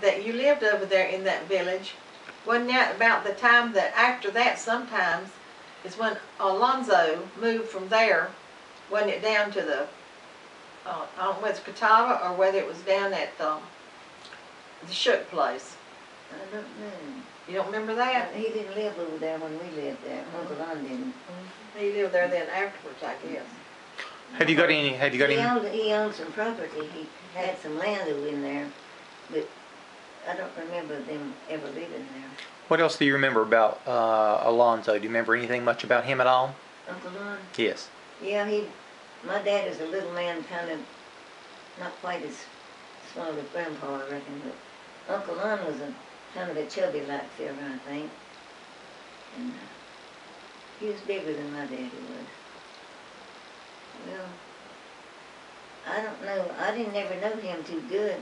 that you lived over there in that village, wasn't that about the time that after that sometimes is when Alonzo moved from there, wasn't it down to the, I don't know whether it's Catawba or whether it was down at the Shook place. I don't know. You don't remember that? He didn't live over there when we lived there. Uncle Lon didn't. He lived there then afterwards, I guess. Have you got any? He owned some property. He had some land over in there, but I don't remember them ever living there. What else do you remember about Alonzo? Do you remember anything much about him at all? Uncle Lon? Yes. Yeah, my dad is a little man, kind of not quite as small as Grandpa, I reckon, but Uncle Lon was kind of a chubby-like fella, I think. And he was bigger than my daddy was. Well, I don't know. I didn't never know him too good.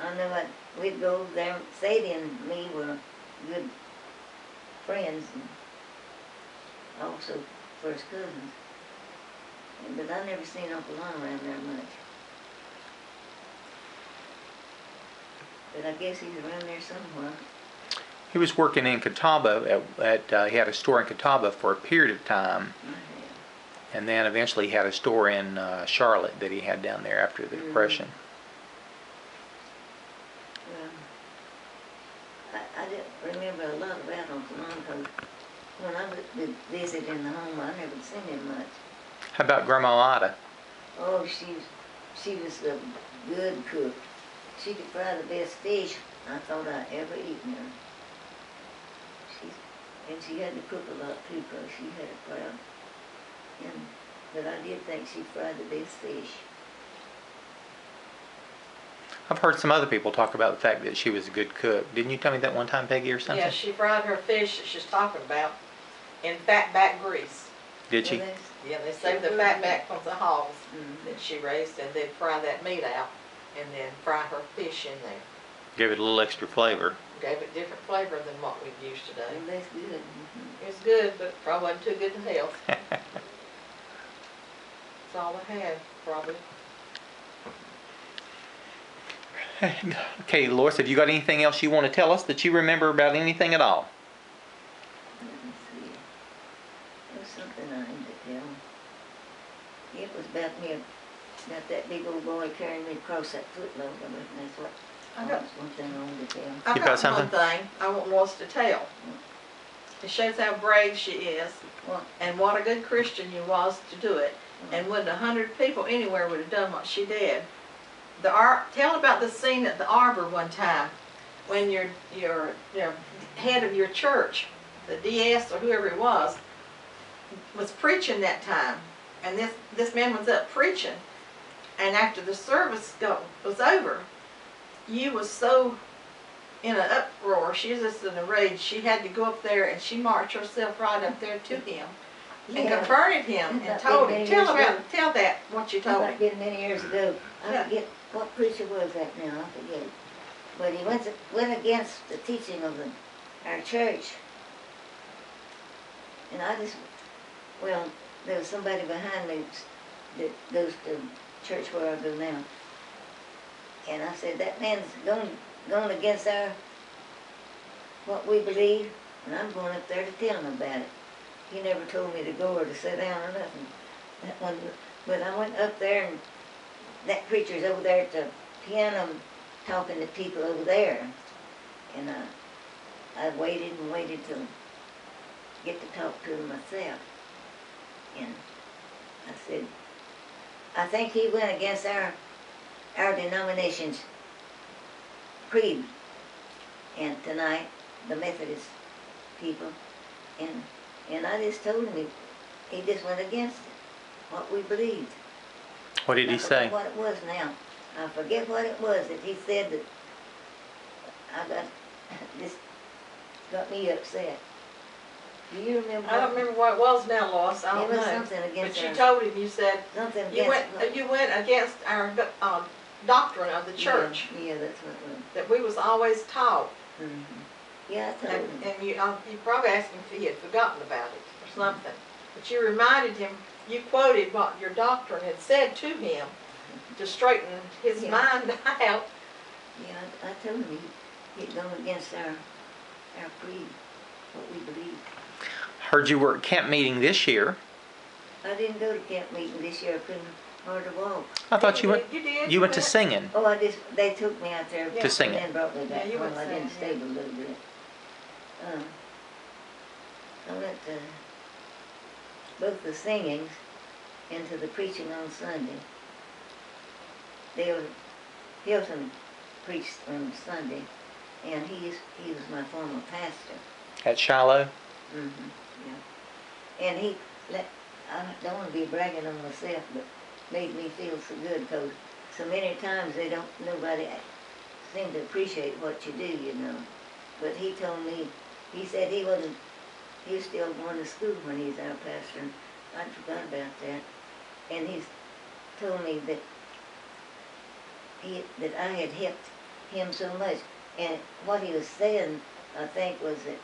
I know we'd go over there. Sadie and me were good friends, and also first cousins. But I never seen Uncle Lon around there much. But I guess he's around there somewhere. He was working in Catawba. He had a store in Catawba for a period of time. And then eventually he had a store in Charlotte that he had down there after the Depression. Well, I didn't remember a lot about Uncle Lon because when I would visit in the home, I never seen him much. How about Grandma Ida? Oh, she was a good cook. She could fry the best fish I thought I'd ever eaten her. And she had to cook a lot too because she had a crowd. But I did think she fried the best fish. I've heard some other people talk about the fact that she was a good cook. Didn't you tell me that one time, Peggy, or something? Yeah, she fried her fish that she's talking about in fatback grease. Did she? Yeah, they saved the fatback from the hogs that she raised, and they'd fry that meat out, and then fry her fish in there. Give it a little extra flavor. Gave it different flavor than what we'd use today. Well, that's good. It was good, but probably wasn't too good to health. That's all I had, probably. Okay, Lois, have you got anything else you want to tell us that you remember about anything at all? Let me see. There was something I need to tell. It was about me, about that big old boy carrying me across that footloader. That's what. That's one thing I wanted to tell. I've got one thing I want Lois to tell. It shows how brave she is, and what a good Christian you was to do it. And wouldn't 100 people anywhere would have done what she did. Tell about the scene at the Arbor one time when your head of your church, the DS or whoever it was preaching that time, and this man was up preaching, and after the service was over, you was so in an uproar. She was just in a rage. She had to go up there, and she marched herself right up there to him and confronted him and told him. Tell that what you told him. That did many years ago. I forget what preacher was that now. I forget. But he went against the teaching of our church, and there was somebody behind me that goes to church where I go now. And I said, that man's going against what we believe, and I'm going up there to tell him about it. He never told me to go or to sit down or nothing. But I went up there, and that preacher's over there at the piano talking to people over there. And I waited and waited to get to talk to him myself. And I said, I think he went against our denomination's creed, and tonight the Methodist people, and I just told him he just went against it, what we believed. What did he say? What it was now, I forget what it was that he said that this got me upset. Do you remember? I don't remember what it was now, Lois. I don't know. It was something against. But you told him. You said something against. You went against our doctrine of the church. Yeah, that's what it was. That we was always taught. Yeah, I told him. And you probably asked him if he had forgotten about it or something. But you reminded him. You quoted what your doctrine had said to him to straighten his mind out. Yeah, I told him it going against our creed, what we believe. Heard you were at camp meeting this year. I didn't go to camp meeting this year, I couldn't hardly walk. I thought you went. You did. You went to went. singing. Oh, they took me out there. To sing it. And then brought me back Yeah, you home. went I didn't singing, stay but a little bit. I went to both the singings and to the preaching on Sunday. Hilton preached on Sunday, and he was my former pastor. At Shiloh. Yeah. And I don't want to be bragging on myself, but made me feel so good, because so many times nobody seem to appreciate what you do, you know. But he told me, he said he was still going to school when he was our pastor, and I forgot about that. And he's told me that I had helped him so much. And what he was saying, I think, was that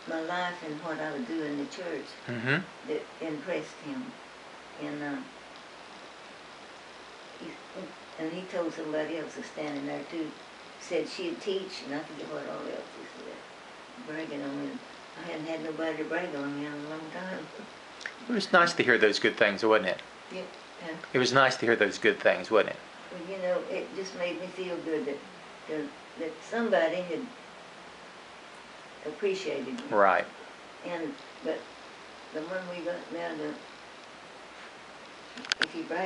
my life and what I would do in the church Mm-hmm. that impressed him. And he told somebody else was standing there too, said she'd teach, and I forget what all else he said, bragging on me. I hadn't had nobody to brag on me in a long time. It was nice to hear those good things, wasn't it? Yeah. It was nice to hear those good things, wasn't it? Well, you know, it just made me feel good that somebody had appreciated me. Right. But the one we got now, if you brag